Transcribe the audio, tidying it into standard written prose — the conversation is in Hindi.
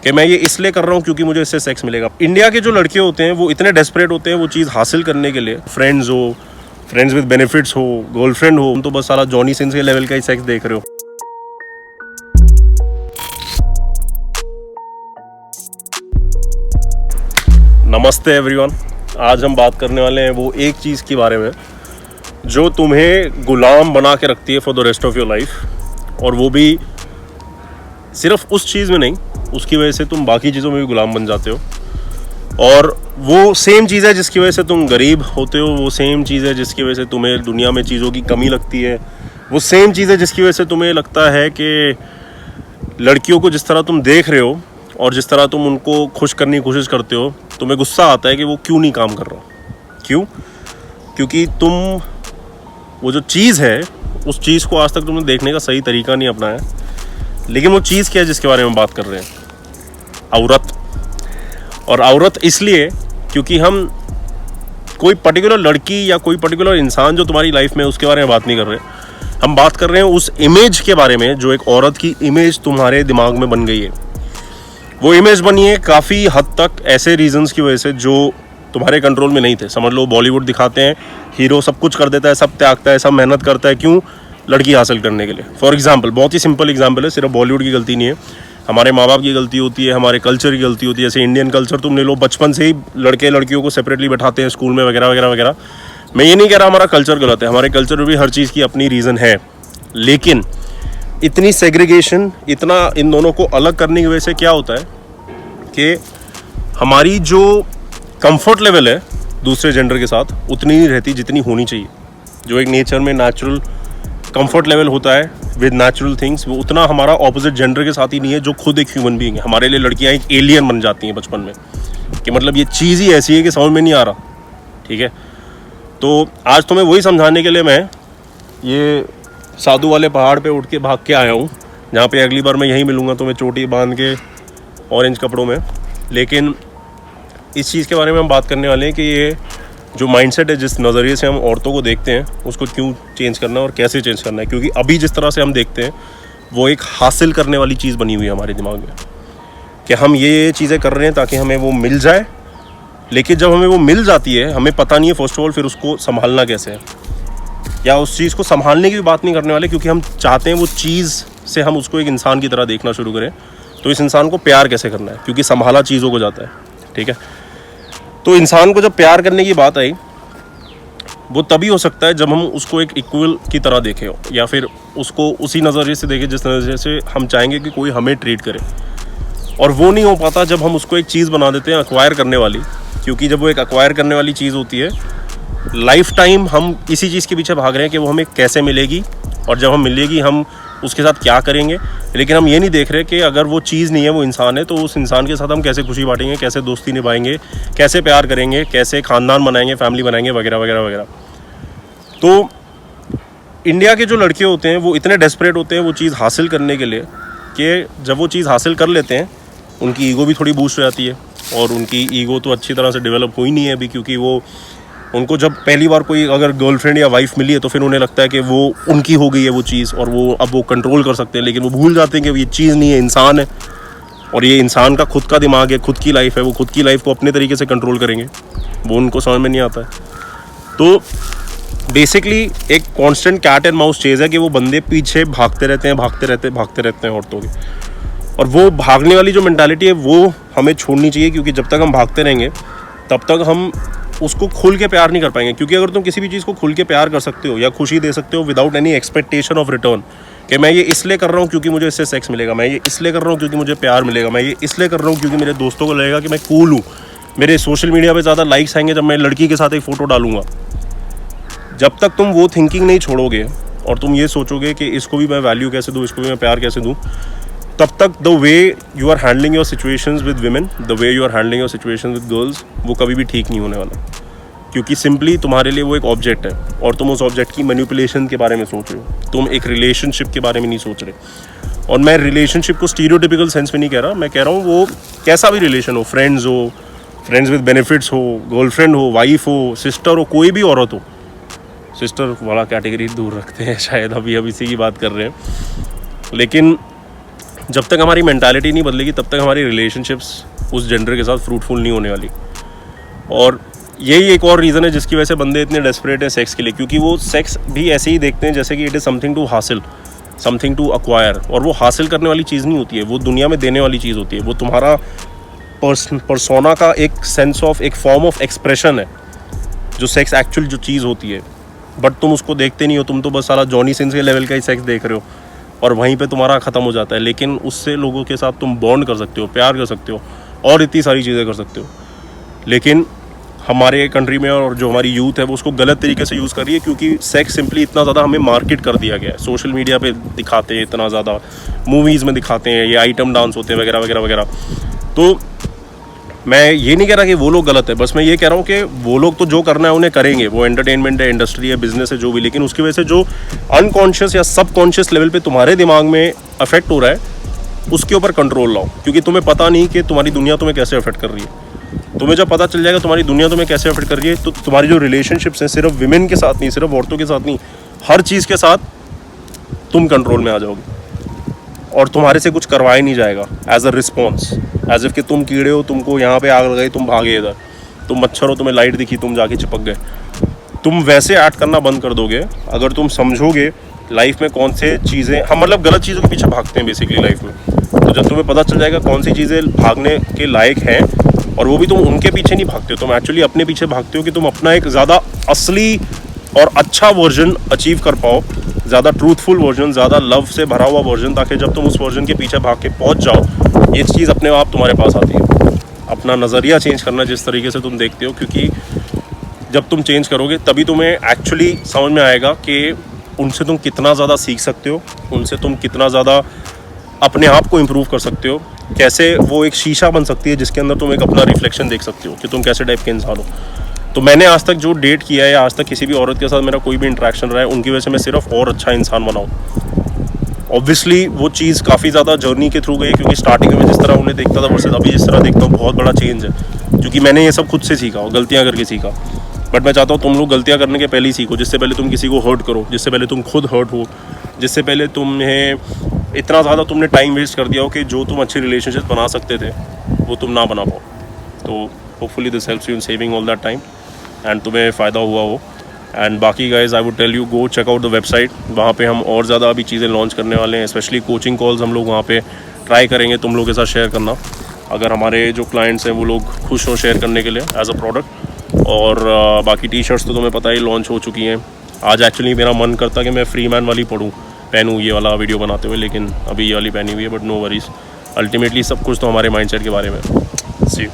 कि मैं ये इसलिए कर रहा हूँ क्योंकि मुझे इससे सेक्स मिलेगा। इंडिया के जो लड़के होते हैं वो इतने डेस्परेट होते हैं वो चीज़ हासिल करने के लिए, फ्रेंड्स विद बेनिफिट्स हो, गर्लफ्रेंड हो, तुम तो बस सारा जॉनी सिंस के लेवल का ही सेक्स देख रहे हो। नमस्ते एवरीवन, आज हम बात करने वाले हैं वो एक चीज़ के बारे में जो तुम्हें गुलाम बना के रखती है for the rest of your life, और वो भी सिर्फ उस चीज़ में नहीं, उसकी वजह से तुम बाकी चीज़ों में भी गुलाम बन जाते हो। और वो सेम चीज़ है जिसकी वजह से तुम गरीब होते हो, वो सेम चीज़ है जिसकी वजह से तुम्हें दुनिया में चीज़ों की कमी लगती है, वो सेम चीज़ है जिसकी वजह से तुम्हें लगता है कि लड़कियों को जिस तरह तुम देख रहे हो और जिस तरह तुम उनको खुश करने की कोशिश करते हो, तुम्हें गुस्सा आता है कि वो क्यों नहीं काम कर रहा। क्यों? क्योंकि तुम वो जो चीज़ है उस चीज़ को आज तक तुमने देखने का सही तरीका नहीं अपनाया। लेकिन वो चीज़ क्या है जिसके बारे में बात कर रहे हैं? औरत। और औरत इसलिए क्योंकि हम कोई पर्टिकुलर लड़की या कोई पर्टिकुलर इंसान जो तुम्हारी लाइफ में उसके बारे में बात नहीं कर रहे, हम बात कर रहे हैं उस इमेज के बारे में जो एक औरत की इमेज तुम्हारे दिमाग में बन गई है। वो इमेज बनी है काफ़ी हद तक ऐसे रीजंस की वजह से जो तुम्हारे कंट्रोल में नहीं थे। समझ लो, बॉलीवुड दिखाते हैं हीरो सब कुछ कर देता है, सब त्यागता है, सब मेहनत करता है, क्यों? लड़की हासिल करने के लिए। फॉर एग्जाम्पल, बहुत ही सिंपल एग्जाम्पल है, सिर्फ बॉलीवुड की गलती नहीं है, हमारे माँ बाप की गलती होती है, हमारे कल्चर की गलती होती है। जैसे इंडियन कल्चर तुम ले लो, बचपन से ही लड़के लड़कियों को सेपरेटली बैठाते हैं स्कूल में वगैरह वगैरह वगैरह। मैं ये नहीं कह रहा हमारा कल्चर गलत है, हमारे कल्चर में भी हर चीज़ की अपनी रीज़न है, लेकिन इतनी सेग्रीगेशन, इतना इन दोनों को अलग करने की वजह से क्या होता है कि हमारी जो कंफर्ट लेवल है दूसरे जेंडर के साथ उतनी नहीं रहती जितनी होनी चाहिए। जो एक नेचर में नेचुरल कंफर्ट लेवल होता है विद नेचुरल थिंग्स, वो उतना हमारा ऑपोजिट जेंडर के साथ ही नहीं है जो खुद एक ह्यूमन बीइंग है। हमारे लिए लड़कियां एक एलियन बन जाती हैं बचपन में कि मतलब ये चीज़ ही ऐसी है कि समझ में नहीं आ रहा। ठीक है, तो आज तुम्हें वही समझाने के लिए मैं ये साधु वाले पहाड़ पे उठ के भाग के आया हूँ, जहाँ पे अगली बार मैं यहीं मिलूँगा तुम्हें चोटी बांध के ऑरेंज कपड़ों में। लेकिन इस चीज़ के बारे में हम बात करने वाले हैं कि ये जो माइंडसेट है, जिस नज़रिए से हम औरतों को देखते हैं, उसको क्यों चेंज करना है और कैसे चेंज करना है। क्योंकि अभी जिस तरह से हम देखते हैं वो एक हासिल करने वाली चीज़ बनी हुई है हमारे दिमाग में कि हम ये चीज़ें कर रहे हैं ताकि हमें वो मिल जाए। लेकिन जब हमें वो मिल जाती है हमें पता नहीं है फर्स्ट ऑफ ऑल फिर उसको संभालना कैसे है, या उस चीज़ को संभालने की भी बात नहीं करने वाले, क्योंकि हम चाहते हैं वो चीज़ से हम उसको एक इंसान की तरह देखना शुरू करें। तो इस इंसान को प्यार कैसे करना है, क्योंकि संभाला चीज़ों को जाता है। ठीक है, तो इंसान को जब प्यार करने की बात आई वो तभी हो सकता है जब हम उसको एक इक्वल की तरह देखें, या फिर उसको उसी नज़रिए से देखें जिस नज़रिए से हम चाहेंगे कि कोई हमें ट्रीट करे। और वो नहीं हो पाता जब हम उसको एक चीज़ बना देते हैं अक्वायर करने वाली, क्योंकि जब वो एक अक्वायर करने वाली चीज़ होती है, लाइफ टाइम हम इसी चीज़ के पीछे भाग रहे हैं कि वो हमें कैसे मिलेगी, और जब हम मिलेगी हम उसके साथ क्या करेंगे। लेकिन हम ये नहीं देख रहे कि अगर वो चीज़ नहीं है, वो इंसान है, तो उस इंसान के साथ हम कैसे खुशी बांटेंगे, कैसे दोस्ती निभाएंगे, कैसे प्यार करेंगे, कैसे ख़ानदान बनाएंगे, फैमिली बनाएंगे, वगैरह वगैरह वगैरह। तो इंडिया के जो लड़के होते हैं वो इतने डेस्परेट होते हैं वो चीज़ हासिल करने के लिए कि जब वो चीज़ हासिल कर लेते हैं उनकी ईगो भी थोड़ी बूस्ट हो जाती है। और उनकी ईगो तो अच्छी तरह से डेवलप हुई नहीं है अभी, क्योंकि वो उनको जब पहली बार कोई अगर गर्लफ्रेंड या वाइफ मिली है तो फिर उन्हें लगता है कि वो उनकी हो गई है वो चीज़, और वो अब वो कंट्रोल कर सकते हैं। लेकिन वो भूल जाते हैं कि ये चीज़ नहीं है, इंसान है, और ये इंसान का खुद का दिमाग है, खुद की लाइफ है, वो खुद की लाइफ को अपने तरीके से कंट्रोल करेंगे, वो उनको समझ में नहीं आता है। तो बेसिकली एक constant cat and mouse chase है कि वो बंदे पीछे भागते रहते हैं औरतों के। और वो भागने वाली जो मेंटालिटी है वो हमें छोड़नी चाहिए, क्योंकि जब तक हम भागते रहेंगे तब तक हम उसको खुल के प्यार नहीं कर पाएंगे। क्योंकि अगर तुम किसी भी चीज़ को खुल के प्यार कर सकते हो या खुशी दे सकते हो without any expectation of return, कि मैं ये इसलिए कर रहा हूँ क्योंकि मुझे इससे सेक्स मिलेगा, मैं ये इसलिए कर रहा हूँ क्योंकि मुझे प्यार मिलेगा, मैं ये इसलिए कर रहा हूँ क्योंकि मेरे दोस्तों को लगेगा कि मैं कूल हूँ, मेरे सोशल मीडिया पर ज़्यादा लाइक्स आएंगे जब मैं लड़की के साथ एक फ़ोटो डालूंगा। जब तक तुम वो थिंकिंग नहीं छोड़ोगे और तुम ये सोचोगे कि इसको भी मैं वैल्यू कैसे दूँ, इसको भी मैं प्यार कैसे दूँ, तब तक the way you are handling your situations with women, the way you are handling your situations with girls, वो कभी भी ठीक नहीं होने वाला। क्योंकि सिंपली तुम्हारे लिए वो एक ऑब्जेक्ट है और तुम उस ऑब्जेक्ट की मैनिपुलेशन के बारे में सोच रहे हो, तुम एक रिलेशनशिप के बारे में नहीं सोच रहे। और मैं रिलेशनशिप को स्टीरियोटिपिकल सेंस में नहीं कह रहा, मैं कह रहा हूँ वो कैसा भी रिलेशन हो, फ्रेंड्स विद बेनिफिट्स हो, गर्लफ्रेंड हो, वाइफ हो, सिस्टर हो, कोई भी औरत हो। सिस्टर वाला कैटेगरी दूर रखते हैं शायद, अभी इसी की बात कर रहे हैं। लेकिन जब तक हमारी मेंटालिटी नहीं बदलेगी तब तक हमारी रिलेशनशिप्स उस जेंडर के साथ फ्रूटफुल नहीं होने वाली। और यही एक और रीज़न है जिसकी वजह से बंदे इतने डेस्परेट हैं सेक्स के लिए, क्योंकि वो सेक्स भी ऐसे ही देखते हैं जैसे कि इट इज़ समथिंग टू हासिल, समथिंग टू अक्वायर। और वो हासिल करने वाली चीज़ नहीं होती है, वो दुनिया में देने वाली चीज़ होती है। वो तुम्हारा पर्सोना का एक सेंस ऑफ, एक फॉर्म ऑफ एक्सप्रेशन है जो सेक्स एक्चुअल जो चीज़ होती है। बट तुम उसको देखते नहीं हो, तुम तो बस सारा जॉनी सिंस के लेवल का ही सेक्स देख रहे हो और वहीं पे तुम्हारा ख़त्म हो जाता है। लेकिन उससे लोगों के साथ तुम बॉन्ड कर सकते हो, प्यार कर सकते हो और इतनी सारी चीज़ें कर सकते हो। लेकिन हमारे कंट्री में और जो हमारी यूथ है वो उसको गलत तरीके से यूज़ कर रही है, क्योंकि सेक्स सिंपली इतना ज़्यादा हमें मार्केट कर दिया गया है। सोशल मीडिया पे दिखाते हैं इतना ज़्यादा, मूवीज़ में दिखाते हैं, ये आइटम डांस होते हैं वगैरह वगैरह वगैरह। तो मैं ये नहीं कह रहा कि वो लोग गलत है, बस मैं ये कह रहा हूँ कि वो लोग तो जो करना है उन्हें करेंगे, वो एंटरटेनमेंट है, इंडस्ट्री है, बिजनेस है, जो भी। लेकिन उसकी वजह से जो अनकॉन्शियस या सबकॉन्शियस लेवल पे तुम्हारे दिमाग में अफेक्ट हो रहा है उसके ऊपर कंट्रोल लाओ, क्योंकि तुम्हें पता नहीं कि तुम्हारी दुनिया तुम्हें कैसे अफेक्ट कर रही है। तुम्हें जब पता चल जाएगा तुम्हारी दुनिया तुम्हें कैसे अफेक्ट कर रही है, तो तुम्हारी जो रिलेशनशिप्स हैं, सिर्फ विमेन के साथ नहीं, सिर्फ औरतों के साथ नहीं, हर चीज़ के साथ तुम कंट्रोल में आ जाओगे और तुम्हारे से कुछ करवाया नहीं जाएगा as a response, as if कि तुम कीड़े हो, तुमको यहाँ पे आग लगाई, तुम भागे इधर, तुम मच्छर हो, तुम्हें लाइट दिखी, तुम जाके चिपक गए। तुम वैसे एक्ट करना बंद कर दोगे अगर तुम समझोगे लाइफ में कौन से चीज़ें, हम मतलब गलत चीज़ों के पीछे भागते हैं बेसिकली लाइफ में। तो जब तुम्हें पता चल जाएगा कौन सी चीज़ें भागने के लायक हैं, और वो भी तुम उनके पीछे नहीं भागते हो, तुम एक्चुअली अपने पीछे भागते हो कि तुम अपना एक ज़्यादा असली और अच्छा वर्जन अचीव कर पाओ, ज़्यादा ट्रूथफुल वर्जन, ज़्यादा लव से भरा हुआ वर्जन, ताकि जब तुम उस वर्जन के पीछे भाग के पहुंच जाओ ये चीज़ अपने आप तुम्हारे पास आती है। अपना नज़रिया चेंज करना जिस तरीके से तुम देखते हो, क्योंकि जब तुम चेंज करोगे तभी तुम्हें एक्चुअली समझ में आएगा कि उनसे तुम कितना ज़्यादा सीख सकते हो, उनसे तुम कितना ज़्यादा अपने आप को इम्प्रूव कर सकते हो, कैसे वो एक शीशा बन सकती है जिसके अंदर तुम एक अपना रिफ्लेक्शन देख सकते हो कि तुम कैसे टाइप के इंसान हो। तो मैंने आज तक जो डेट किया है, आज तक किसी भी औरत के साथ मेरा कोई भी इंटरेक्शन रहा है, उनकी वजह से मैं सिर्फ और अच्छा इंसान बनाऊँ। ऑब्वियसली वो चीज़ काफ़ी ज़्यादा जर्नी के थ्रू गई, क्योंकि स्टार्टिंग में जिस तरह उन्हें देखता था वर्सेस अभी जिस तरह देखता हूँ बहुत बड़ा चेंज है, क्योंकि मैंने ये सब खुद से सीखा और गलतियाँ करके सीखा। बट मैं चाहता हूँ तुम लोग गलतियाँ करने के पहले ही सीखो, जिससे पहले तुम किसी को हर्ट करो, जिससे पहले तुम खुद हर्ट हो, जिससे पहले तुम्हें इतना ज़्यादा तुमने टाइम वेस्ट कर दिया हो कि जो तुम अच्छी रिलेशनशिप बना सकते थे वो तुम ना बना पाओ। तो hopefully this helps you in saving all that time and तुम्हें फ़ायदा हुआ हो। एंड बाकी guys I would tell you go check out the website, वहाँ पे हम और ज़्यादा अभी चीज़ें लॉन्च करने वाले हैं, स्पेशली कोचिंग कॉल्स हम लोग वहाँ पे ट्राई करेंगे तुम लोगों के साथ शेयर करना, अगर हमारे जो क्लाइंट्स हैं वो लोग खुश हों शेयर करने के लिए एज अ प्रोडक्ट। और बाकी टी शर्ट्स तो तुम्हें पता ही लॉन्च हो चुकी हैं। आज एक्चुअली मेरा मन करता कि मैं फ्री मैन वाली पहनूँ ये वाला वीडियो बनाते हुए, लेकिन अभी ये वाली पहनी हुई है, बट नो वरीज, अल्टीमेटली सब कुछ तो हमारे माइंडसेट के बारे में। सी